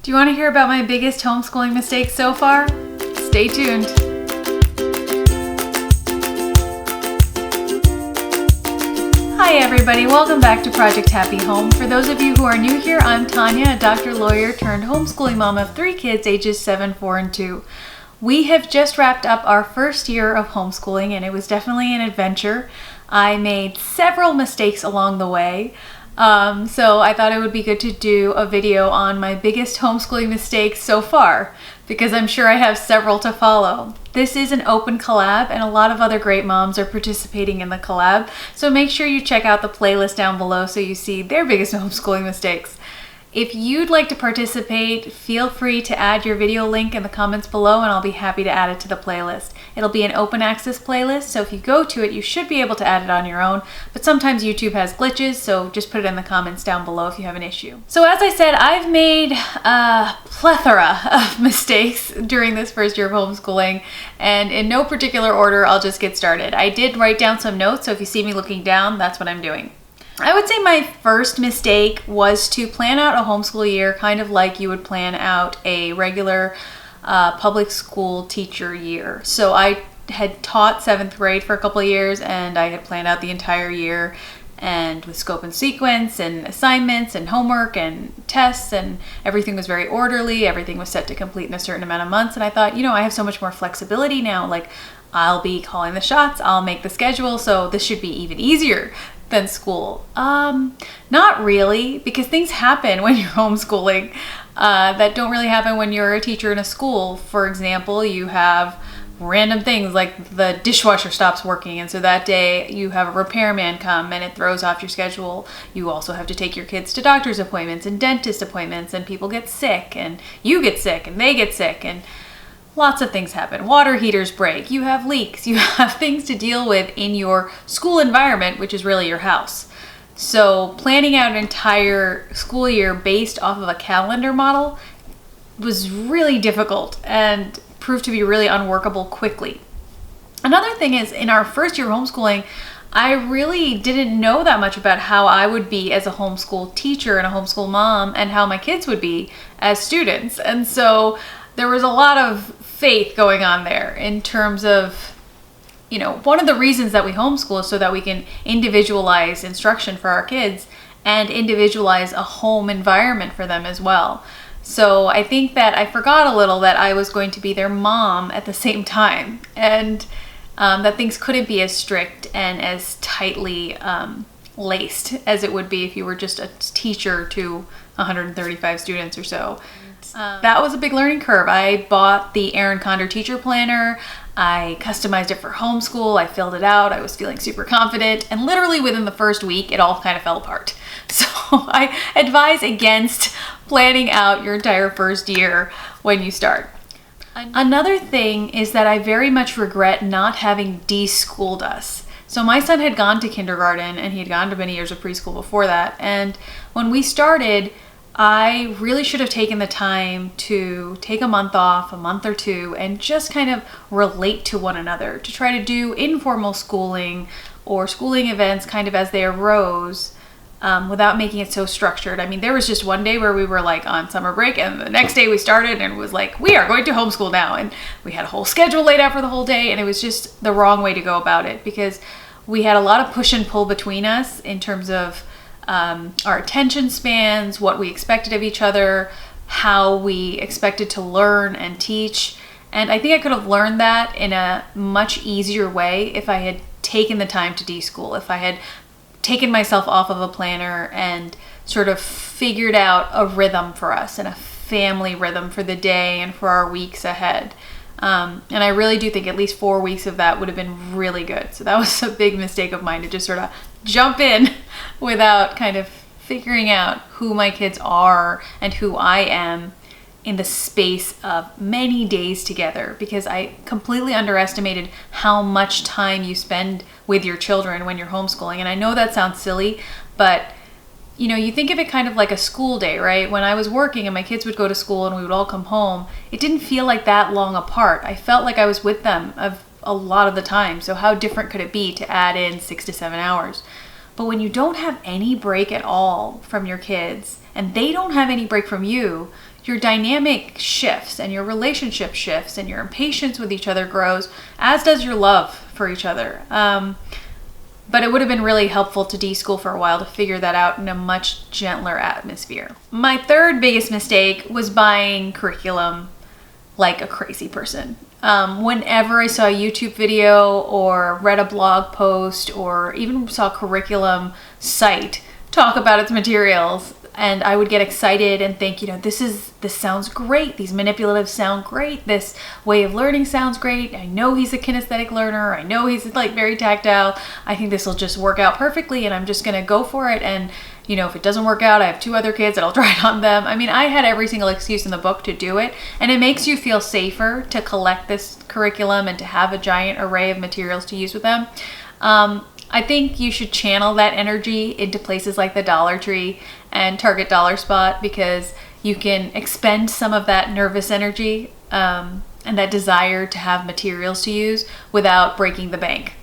Do you want to hear about my biggest homeschooling mistakes so far? Stay tuned. Hi everybody, welcome back to Project Happy Home. For those of you who are new here, I'm Tanya, a doctor lawyer turned homeschooling mom of 3 kids ages 7, 4, and 2. We have just wrapped up our first year of homeschooling and it was definitely an adventure. I made several mistakes along the way. So I thought it would be good to do a video on my biggest homeschooling mistakes so far, because I'm sure I have several to follow. This is an open collab and a lot of other great moms are participating in the collab, so make sure you check out the playlist down below so you see their biggest homeschooling mistakes. If you'd like to participate, feel free to add your video link in the comments below and I'll be happy to add it to the playlist. It'll be an open access playlist, so if you go to it, you should be able to add it on your own, but sometimes YouTube has glitches, so just put it in the comments down below if you have an issue. So as I said, I've made a plethora of mistakes during this first year of homeschooling, and in no particular order, I'll just get started. I did write down some notes, so if you see me looking down, that's what I'm doing. I would say my first mistake was to plan out a homeschool year kind of like you would plan out a regular public school teacher year. So I had taught 7th grade for a couple of years and I had planned out the entire year, and with scope and sequence and assignments and homework and tests, and everything was very orderly. Everything was set to complete in a certain amount of months, and I thought, you know, I have so much more flexibility now. Like, I'll be calling the shots, I'll make the schedule, so this should be even easier than school. Not really, because things happen when you're homeschooling that don't really happen when you're a teacher in a school. For example, you have random things like the dishwasher stops working, and so that day you have a repairman come and it throws off your schedule. You also have to take your kids to doctor's appointments and dentist appointments, and people get sick and you get sick and they get sick, and lots of things happen. Water heaters break, you have leaks, you have things to deal with in your school environment, which is really your house. So planning out an entire school year based off of a calendar model was really difficult and proved to be really unworkable quickly. Another thing is, in our first year of homeschooling, I really didn't know that much about how I would be as a homeschool teacher and a homeschool mom, and how my kids would be as students. And so there was a lot of faith going on there in terms of, you know, one of the reasons that we homeschool is so that we can individualize instruction for our kids and individualize a home environment for them as well. So I think that I forgot a little that I was going to be their mom at the same time, and that things couldn't be as strict and as tightly laced as it would be if you were just a teacher to 135 students or so. That was a big learning curve. I bought the Erin Condor teacher planner. I customized it for homeschool. I filled it out. I was feeling super confident, and literally within the first week, it all kind of fell apart. So I advise against planning out your entire first year when you start. Another thing is that I very much regret not having de-schooled us. So my son had gone to kindergarten and he had gone to many years of preschool before that. And when we started, I really should have taken the time to take a month off, a month or two, and just kind of relate to one another, to try to do informal schooling or schooling events kind of as they arose, without making it so structured. I mean, there was just one day where we were like on summer break, and the next day we started and it was like, we are going to homeschool now. And we had a whole schedule laid out for the whole day, and it was just the wrong way to go about it, because we had a lot of push and pull between us in terms of our attention spans, what we expected of each other, how we expected to learn and teach. And I think I could have learned that in a much easier way if I had taken the time to de-school, if I had taken myself off of a planner and sort of figured out a rhythm for us and a family rhythm for the day and for our weeks ahead. And I really do think at least 4 weeks of that would have been really good. So that was a big mistake of mine, to just sort of jump in without kind of figuring out who my kids are and who I am in the space of many days together, because I completely underestimated how much time you spend with your children when you're homeschooling. And I know that sounds silly, but you know, you think of it kind of like a school day, right? When I was working and my kids would go to school and we would all come home, it didn't feel like that long apart. I felt like I was with them a lot of the time. So how different could it be to add in 6 to 7 hours? But when you don't have any break at all from your kids and they don't have any break from you, your dynamic shifts and your relationship shifts and your impatience with each other grows, as does your love for each other. But it would have been really helpful to de-school for a while to figure that out in a much gentler atmosphere. My third biggest mistake was buying curriculum like a crazy person. Whenever I saw a YouTube video or read a blog post or even saw a curriculum site talk about its materials, and I would get excited and think, this sounds great. These manipulatives sound great. This way of learning sounds great. I know he's a kinesthetic learner. I know he's like very tactile. I think this will just work out perfectly and I'm just going to go for it. And if it doesn't work out, I have 2 other kids and I'll try it on them. I mean, I had every single excuse in the book to do it. And it makes you feel safer to collect this curriculum and to have a giant array of materials to use with them. I think you should channel that energy into places like the Dollar Tree and Target Dollar Spot, because you can expend some of that nervous energy and that desire to have materials to use without breaking the bank.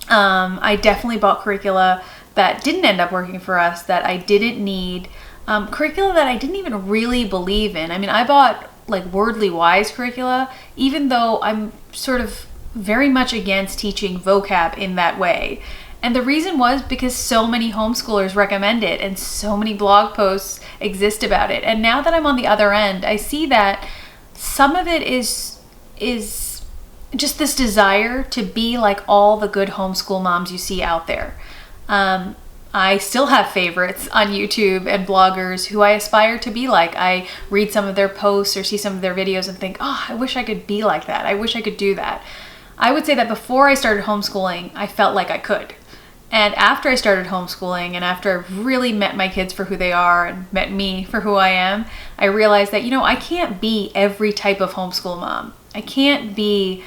I definitely bought curricula that didn't end up working for us, that I didn't need, curricula that I didn't even really believe in. I mean, I bought like Wordly Wise curricula, even though I'm sort of very much against teaching vocab in that way. And the reason was because so many homeschoolers recommend it and so many blog posts exist about it. And now that I'm on the other end, I see that some of it is just this desire to be like all the good homeschool moms you see out there. I still have favorites on YouTube and bloggers who I aspire to be like. I read some of their posts or see some of their videos and think, oh, I wish I could be like that. I wish I could do that. I would say that before I started homeschooling, I felt like I could. And after I started homeschooling and after I really met my kids for who they are and met me for who I am, I realized that, I can't be every type of homeschool mom. I can't be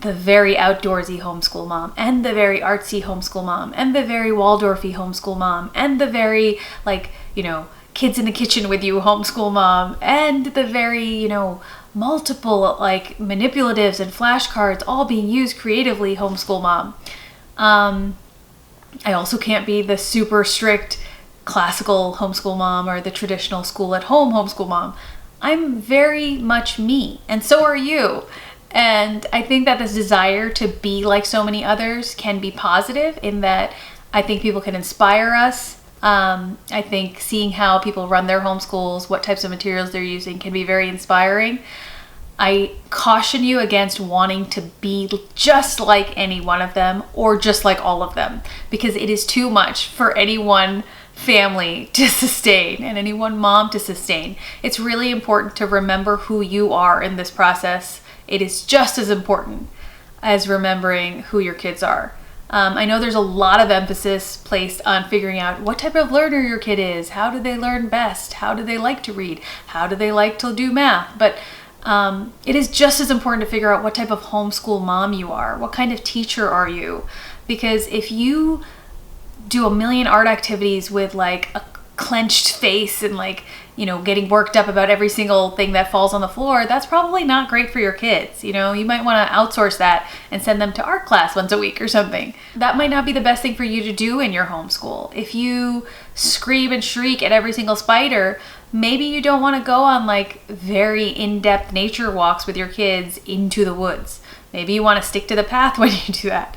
the very outdoorsy homeschool mom and the very artsy homeschool mom and the very Waldorfy homeschool mom and the very kids in the kitchen with you homeschool mom and the very, multiple like manipulatives and flashcards all being used creatively homeschool mom. I also can't be the super strict classical homeschool mom or the traditional school at home homeschool mom. I'm very much me, and so are you. And I think that this desire to be like so many others can be positive in that I think people can inspire us. I think seeing how people run their homeschools, what types of materials they're using can be very inspiring. I caution you against wanting to be just like any one of them or just like all of them, because it is too much for any one family to sustain and any one mom to sustain. It's really important to remember who you are in this process. It is just as important as remembering who your kids are. I know there's a lot of emphasis placed on figuring out what type of learner your kid is. How do they learn best? How do they like to read? How do they like to do math? But it is just as important to figure out what type of homeschool mom you are. What kind of teacher are you? Because if you do a million art activities with like a clenched face and like, getting worked up about every single thing that falls on the floor, that's probably not great for your kids. You might want to outsource that and send them to art class once a week or something. That might not be the best thing for you to do in your homeschool. If you scream and shriek at every single spider, maybe you don't want to go on like very in-depth nature walks with your kids into the woods. Maybe you want to stick to the path when you do that.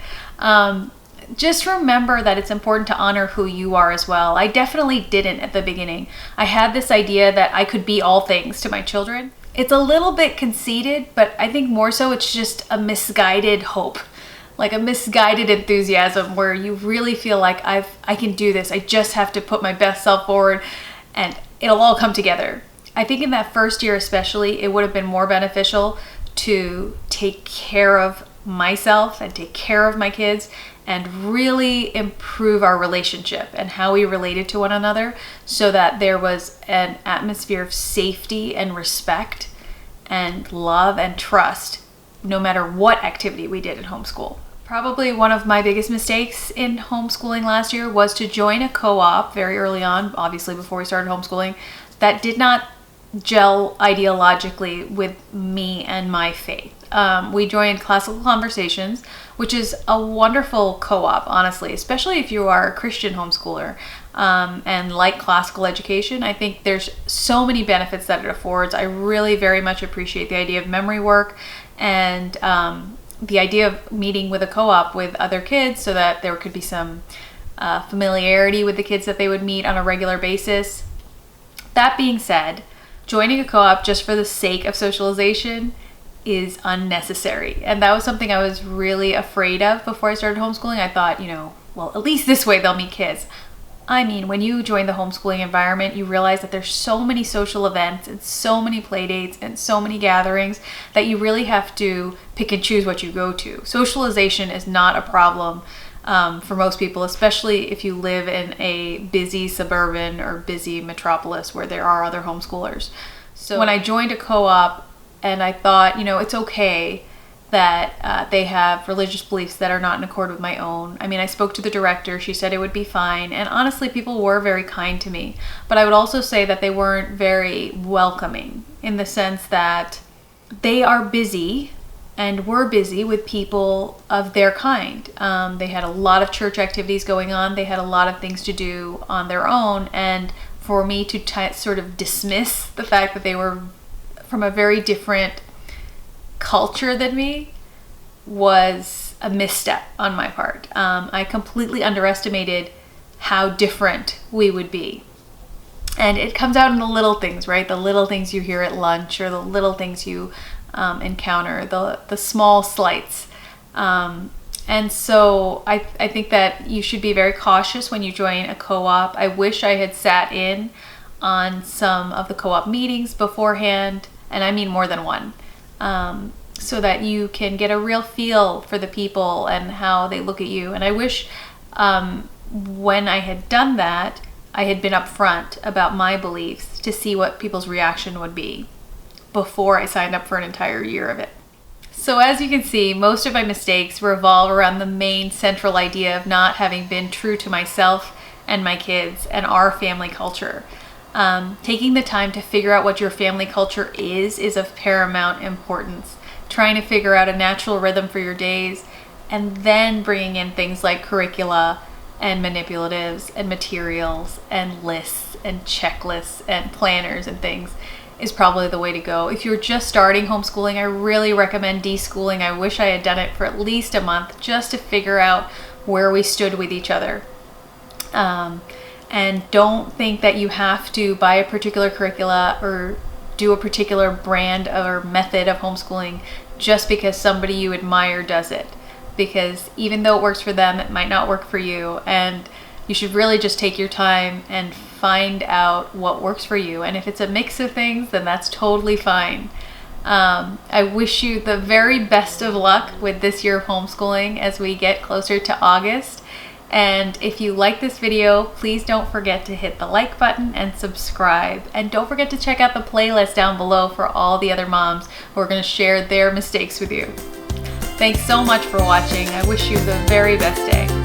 Just remember that it's important to honor who you are as well. I definitely didn't at the beginning. I had this idea that I could be all things to my children. It's a little bit conceited, but I think more so it's just a misguided hope, like a misguided enthusiasm where you really feel like I can do this. I just have to put my best self forward and it'll all come together. I think in that first year especially, it would have been more beneficial to take care of myself and take care of my kids and really improve our relationship and how we related to one another so that there was an atmosphere of safety and respect and love and trust no matter what activity we did in homeschool. Probably one of my biggest mistakes in homeschooling last year was to join a co-op very early on, obviously before we started homeschooling, that did not gel ideologically with me and my faith. We joined Classical Conversations, which is a wonderful co-op, honestly, especially if you are a Christian homeschooler and like classical education. I think there's so many benefits that it affords. I really very much appreciate the idea of memory work and the idea of meeting with a co-op with other kids so that there could be some familiarity with the kids that they would meet on a regular basis. That being said, joining a co-op just for the sake of socialization is unnecessary. And that was something I was really afraid of before I started homeschooling. I thought, well, at least this way they'll meet kids. I mean, when you join the homeschooling environment, you realize that there's so many social events and so many play dates and so many gatherings that you really have to pick and choose what you go to. Socialization is not a problem for most people, especially if you live in a busy suburban or busy metropolis where there are other homeschoolers. So when I joined a co-op and I thought, it's okay that they have religious beliefs that are not in accord with my own. I mean, I spoke to the director. She said it would be fine. And honestly, people were very kind to me. But I would also say that they weren't very welcoming in the sense that they are busy and were busy with people of their kind. They had a lot of church activities going on. They had a lot of things to do on their own. And for me to sort of dismiss the fact that they were from a very different culture than me was a misstep on my part. I completely underestimated how different we would be. And it comes out in the little things, right? The little things you hear at lunch or the little things you encounter, the small slights. And so I think that you should be very cautious when you join a co-op. I wish I had sat in on some of the co-op meetings beforehand, and I mean more than one. So that you can get a real feel for the people and how they look at you. And I wish when I had done that, I had been upfront about my beliefs to see what people's reaction would be before I signed up for an entire year of it. So as you can see, most of my mistakes revolve around the main central idea of not having been true to myself and my kids and our family culture. Taking the time to figure out what your family culture is of paramount importance. Trying to figure out a natural rhythm for your days, and then bringing in things like curricula and manipulatives and materials and lists and checklists and planners and things is probably the way to go. If you're just starting homeschooling, I really recommend deschooling. I wish I had done it for at least a month just to figure out where we stood with each other. And don't think that you have to buy a particular curricula or do a particular brand or method of homeschooling just because somebody you admire does it. Because even though it works for them, it might not work for you. And you should really just take your time and find out what works for you. And if it's a mix of things, then that's totally fine. I wish you the very best of luck with this year of homeschooling as we get closer to August. And if you like this video, please don't forget to hit the like button and subscribe. And don't forget to check out the playlist down below for all the other moms who are going to share their mistakes with you. Thanks so much for watching. I wish you the very best day.